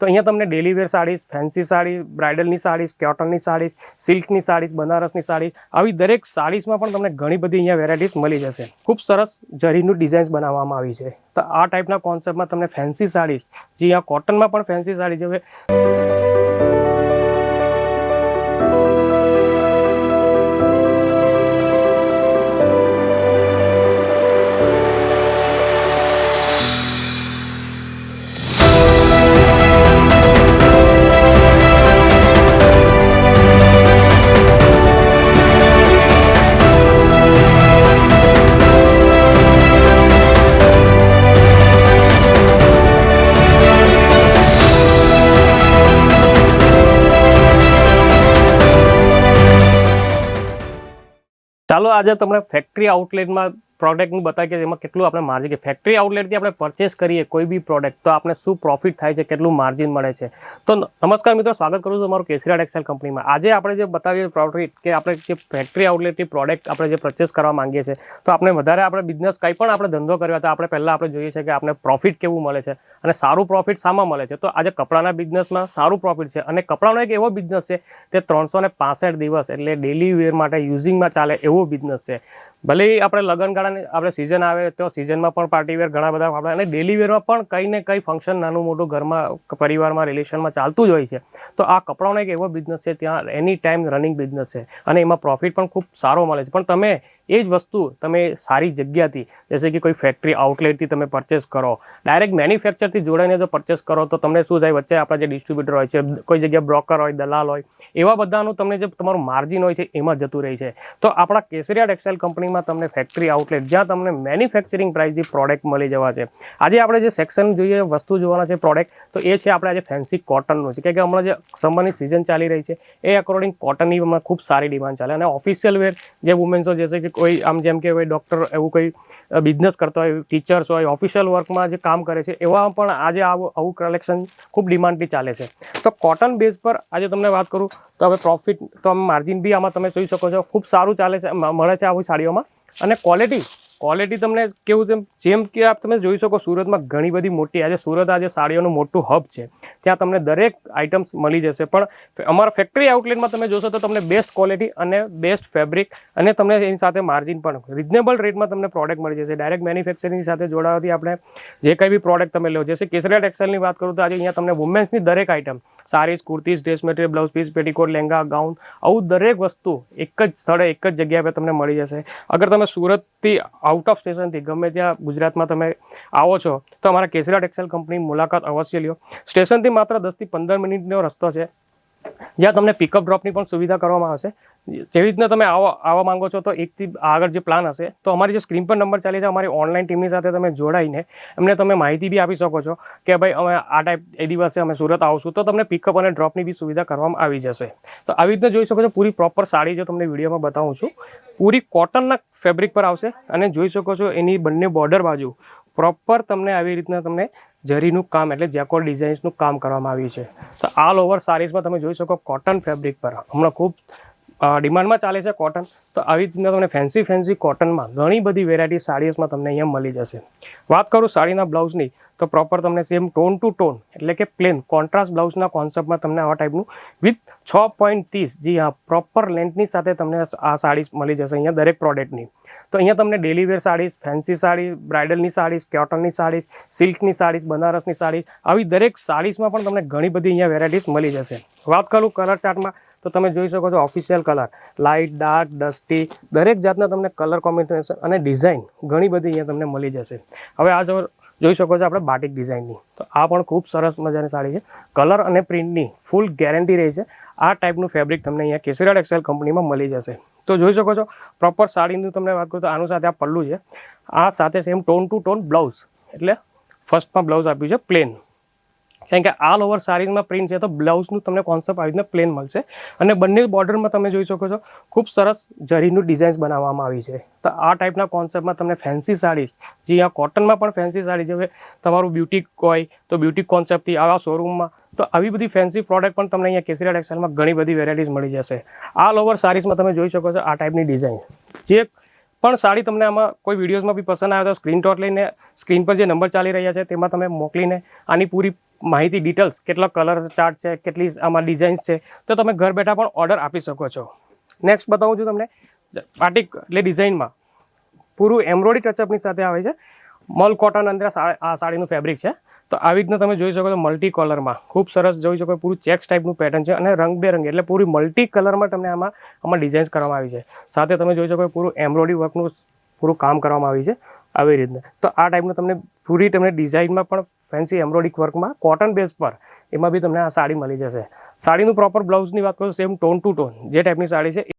તો અહીંયા તમને daily wear saris, fancy sari, બ્રાઇડલની સાડીઝ, કોટનની સાડીઝ, સિલ્કની સાડીઝ, બનારસની સાડી, આવી દરેક સાડીઝમાં પણ તમને ઘણી બધી અહીંયા વેરાયટીઝ મળી જશે. ખૂબ સરસ જરીનું ડિઝાઇન્સ બનાવવામાં આવી છે. તો આ ટાઈપના કોન્સેપ્ટમાં તમને ફેન્સી સાડીઝ, જે અહીંયા કોટનમાં પણ ફેન્સી સાડી છે. ચાલો આજે તમને ફેક્ટરી આઉટલેટમાં પ્રોડક્ટનું બતાવીએ કે એમાં કેટલું આપણે માર્જિન, કે ફેક્ટરી આઉટલેટથી આપણે પરચેસ કરીએ કોઈ બી પ્રોડક્ટ તો આપણે શું પ્રોફિટ થાય છે, કેટલું માર્જિન મળે છે. તો નમસ્કાર મિત્રો, સ્વાગત કરું છું તમારું કેસરીયા ટેક્સટાઇલ કંપનીમાં. આજે આપણે જે બતાવીએ પ્રોફિટ કે આપણે જે ફેક્ટરી આઉટલેટથી પ્રોડક્ટ આપણે જે પરચેસ કરવા માંગીએ છીએ, તો આપણે વધારે આપણે બિઝનેસ કંઈ પણ આપણે ધંધો કર્યો તો આપણે પહેલાં આપણે જોઈએ છે કે આપણે પ્રોફિટ કેવું મળે છે અને સારું પ્રોફિટ શામાં મળે છે. તો આજે કપડાના બિઝનેસમાં સારું પ્રોફિટ છે અને કપડાનો એક એવો બિઝનેસ છે તે 365 દિવસ એટલે ડેલી વેર માટે યુઝિંગમાં ચાલે એવો બિઝનેસ છે. ભલે આપણે લગ્નગાળાની આપણે સિઝન આવે તો સિઝનમાં પણ પાર્ટી વેર ઘણા બધા આપણે, અને ડેલી વેરમાં પણ કંઈ ને કંઈ ફંક્શન નાનું મોટું ઘરમાં, પરિવારમાં, રિલેશનમાં ચાલતું જ હોય છે. તો આ કપડાનો એક એવો બિઝનેસ છે, ત્યાં એની ટાઈમ રનિંગ બિઝનેસ છે અને એમાં પ્રોફિટ પણ ખૂબ સારો મળે છે. પણ તમે એ જ વસ્તુ તમે સારી જગ્યાથી, જૈસે કે કોઈ ફેક્ટરી આઉટલેટથી તમે પરચેસ કરો, ડાયરેક્ટ મેન્યુફેક્ચરથી જોડાઈને જો પરચેસ કરો તો તમને શું થાય, વચ્ચે આપણા જે ડિસ્ટ્રીબ્યુટર હોય છે, કોઈ જગ્યાએ બ્રોકર હોય, દલાલ હોય, એવા બધાનું તમને જે તમારું માર્જિન હોય છે એમાં જતું રહે છે. તો આપણા કેસરીયા ટેક્સટાઇલ કંપનીમાં તમને ફેક્ટરી આઉટલેટ, જ્યાં તમને મેન્યુફેક્ચરિંગ પ્રાઇસથી પ્રોડક્ટ મળી જવા છે. આજે આપણે જે સેક્શન જોઈએ, વસ્તુ જોવાના છે પ્રોડક્ટ, તો એ છે આપણે આજે ફેન્સી કોટનનું છે. કે હમણાં જે સમરની સિઝન ચાલી રહી છે એ અકોર્ડિંગ કોટનની હમણાં ખૂબ સારી ડિમાન્ડ ચાલે. અને ઓફિશિયલ વેર જે વુમેન્સો, જૈસે કે કોઈ આમ જેમ કે કોઈ ડૉક્ટર, એવું કોઈ બિઝનેસ કરતા હોય, ટીચર્સ હોય, ઓફિશિયલ વર્કમાં જે કામ કરે છે, એવા પણ આજે આવું કલેક્શન ખૂબ ડિમાન્ડથી ચાલે છે. તો કોટન બેઝ પર આજે તમને વાત કરું તો હવે પ્રોફિટ તો માર્જિન બી આમાં તમે જોઈ શકો છો ખૂબ સારું ચાલે છે, મળે છે આવી સાડીઓમાં. અને ક્વોલિટી તમને કેવું છે, જેમ કે આપ તમે જોઈ શકો, સુરતમાં ઘણી બધી મોટી, આજે સુરત આજે સાડીઓનું મોટું હબ છે, ત્યાં તમને દરેક આઇટમ્સ મળી જશે. પણ અમારા ફેક્ટરી આઉટલેટમાં તમે જોશો તો તમને બેસ્ટ ક્વોલિટી અને બેસ્ટ ફેબ્રિક અને તમને એની સાથે માર્જિન પણ રિઝનેબલ રેટમાં તમને પ્રોડક્ટ મળી જશે. ડાયરેક્ટ મેન્યુફેક્ચરિંગ સાથે જોડાવાથી આપણે જે કંઈ બી પ્રોડક્ટ તમે લો, જૈસે કેસરીયા ટેક્સટાઇલની વાત કરું તો આજે અહીંયા તમને વુમેન્સની દરેક item, saris, kurtis, dress material, blouse piece, petticoat, lehenga, gown, આવું દરેક વસ્તુ એક જ સ્થળે, એક જ જગ્યા પર તમને મળી જશે. અગર તમે સુરતથી, આઉટ ઓફ સ્ટેશનથી, ગમે ત્યાં ગુજરાતમાં તમે આવો છો તો અમારા કેસરીયા ટેક્સટાઇલ કંપનીની મુલાકાત અવશ્ય લ્યો. સ્ટેશનથી માત્ર 10 થી 15 મિનિટનો રસ્તો છે, જ્યાં તમને પિકઅપ ડ્રોપની પણ સુવિધા કરવામાં આવશે. જેવી રીતના તમે આવવા માંગો છો તો એકથી આગળ જે પ્લાન હશે તો અમારી જે સ્ક્રીન પર નંબર ચાલી છે, અમારી ઓનલાઈન ટીમની સાથે તમે જોડાઈને એમને તમે માહિતી બી આપી શકો છો કે ભાઈ અમે આ ટાઈપ એ દિવસે અમે સુરત આવશું, તો તમને પિકઅપ અને ડ્રોપની બી સુવિધા કરવામાં આવી જશે. તો આવી રીતના જોઈ શકો છો પૂરી પ્રોપર સાડી જો તમને વિડીયોમાં બતાવું છું, પૂરી કોટનના ફેબ્રિક પર આવશે. અને જોઈ શકો છો એની બંને બોર્ડર બાજુ પ્રોપર તમને આવી રીતના તમને જરીનું કામ એટલે જેકોર ડિઝાઇન્સનું કામ કરવામાં આવ્યું છે. તો ઓલ ઓવર સાડીઝમાં તમે જોઈ શકો કોટન ફેબ્રિક પર હમણાં ખૂબ ડિમાન્ડમાં ચાલે છે કોટન. તો આવી રીતના તમને ફેન્સી કોટનમાં ઘણી બધી વેરાયટી સાડીઝમાં તમને અહીંયા મળી જશે. વાત કરું સાડીના બ્લાઉઝની તો પ્રોપર તમને સેમ ટોન ટુ ટોન એટલે કે પ્લેન કોન્ટ્રાસ્ટ બ્લાઉઝના કોન્સેપ્ટમાં તમને આવા ટાઈપનું વિથ 6.30, જી હા, પ્રોપર લેન્થની સાથે તમને આ સાડી મળી જશે અહીંયા દરેક પ્રોડક્ટની. તો અહીંયા તમને daily wear saris, fancy sari, બ્રાઇડલની સાડીઝ, કોટનની સાડીઝ, સિલ્કની સાડીઝ, બનારસની સાડી, આવી દરેક સાડીઝમાં પણ તમને ઘણી બધી અહીંયા વેરાયટીઝ મળી જશે. વાત કરું કલર ચાર્ટમાં તો તમે જોઈ શકો છો official colour, light, dark, dusty, દરેક જાતના તમને કલર કોમ્બિનેશન અને ડિઝાઇન ઘણી બધી અહીંયા તમને મળી જશે. હવે આ જોઈ શકો છો આપણે બાટિક ડિઝાઇનની, તો આ પણ ખૂબ સરસ મજાની સાડી છે. કલર અને પ્રિન્ટની ફૂલ ગેરંટી રહી છે. આ ટાઈપનું ફેબ્રિક તમને અહીંયા કેસરીયા ટેક્સટાઇલ કંપનીમાં મળી જશે. તો જોઈ શકો છો પ્રોપર સાડીનું તમને વાત કરું તો આનું સાથે આ પલ્લું છે, આ સાથે same tone to tone blouse, એટલે ફર્સ્ટમાં બ્લાઉઝ આપ્યું છે પ્લેન, કારણ કે ઓલ ઓવર સાડીઝમાં પ્રિન્ટ છે તો બ્લાઉઝનું તમને કોન્સેપ્ટ આવી રીતના પ્લેન મળશે. અને બંને બોર્ડરમાં તમે જોઈ શકો છો ખૂબ સરસ જરીનું ડિઝાઇન્સ બનાવવામાં આવી છે. તો આ ટાઈપના કોન્સેપ્ટમાં તમને ફેન્સી સાડીઝ, જે આ કોટનમાં પણ ફેન્સી સાડી છે, તમારું બ્યુટિક હોય તો બ્યુટિક કોન્સેપ્ટથી આવા શોરૂમમાં, તો આવી બધી ફેન્સી પ્રોડક્ટ પણ તમને અહીંયા કેસરીયા ટેક્સટાઇલમાં ઘણી બધી વેરાયટીઝ મળી જશે. ઓલ ઓવર સાડીઝમાં તમે જોઈ શકો છો આ ટાઈપની ડિઝાઇન. જે પણ સાડી તમને આમાં કોઈ વિડીયોઝમાં બી પસંદ આવે તો સ્ક્રીનશોટ લઈને સ્ક્રીન પર જે નંબર ચાલી રહ્યા છે તેમાં તમે મોકલીને આની પૂરી માહિતી ડિટેલ્સ કેટલા કલર ચાર્ટ છે, કેટલી આમાં ડિઝાઇન્સ છે, તો તમે ઘર બેઠા પણ ઓર્ડર આપી શકો છો. નેક્સ્ટ બતાવું છું તમને બાટિક એટલે ડિઝાઇનમાં પૂરું એમ્બ્રોઇડરી ટચઅપની સાથે આવે છે. મલ કોટન અંદર આ સાડીનું ફેબ્રિક છે. તો આવી રીતના તમે જોઈ શકો છો મલ્ટી કલરમાં ખૂબ સરસ જોઈ શકો પૂરું ચેક્સ ટાઈપનું પેટર્ન છે અને રંગબેરંગી એટલે પૂરી મલ્ટી કલરમાં તમને આમાં ડિઝાઇન્સ કરવામાં આવી છે. સાથે તમે જોઈ શકો પૂરું એમ્બ્રોઇડરી વર્કનું પૂરું કામ કરવામાં આવ્યું છે આવી રીતના. તો આ ટાઈપનું તમને પૂરી તમને ડિઝાઇનમાં પણ ફેન્સી એમ્બ્રોઇડરી વર્કમાં કોટન બેઝ પર એમાં બી તમને આ સાડી મળી જશે. સાડીનું પ્રોપર બ્લાઉઝની વાત કરું સેમ ટોન ટુ ટોન જે ટાઈપની સાડી છે